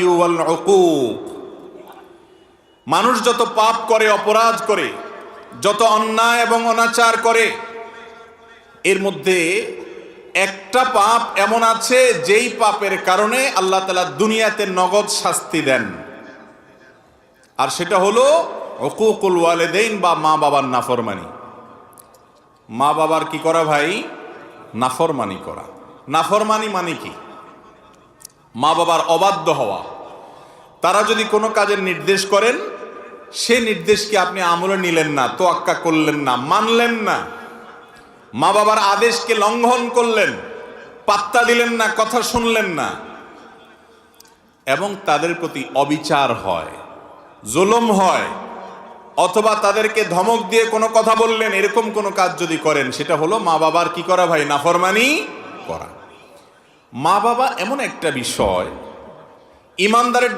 ওয়াল উকুক, মানুষ যত পাপ করে, অপরাধ করে, যত অন্যায় এবং অনাচার করে, এর মধ্যে একটা পাপ এমন আছে যেই পাপের কারণে আল্লাহ তাআলা দুনিয়াতে নগদ শাস্তি দেন, আর সেটা হলো উকুকুল ওয়ালিদাইন বা মা বাবার নাফরমানি। মা বাবার কি করা ভাই? নাফরমানি করা। নাফরমানি মানে কি? মা বাবার অবাধ্য হওয়া। তারা যদি কোনো কাজের নির্দেশ করেন, সে নির্দেশকে আপনি আমলে নিলেন না, তোয়াক্কা করলেন না, মানলেন না, মা বাবার আদেশকে লঙ্ঘন করলেন, পাত্তা দিলেন না, কথা শুনলেন না, এবং তাদের প্রতি অবিচার হয়, জুলুম হয়, অথবা তাদেরকে ধমক দিয়ে কোনো কথা বললেন, এরকম কোনো কাজ যদি করেন, সেটা হলো মা বাবার কি করা ভাই? নাফরমানি করা। মা বাবা এমন একটা বিষয়, ইমানদারের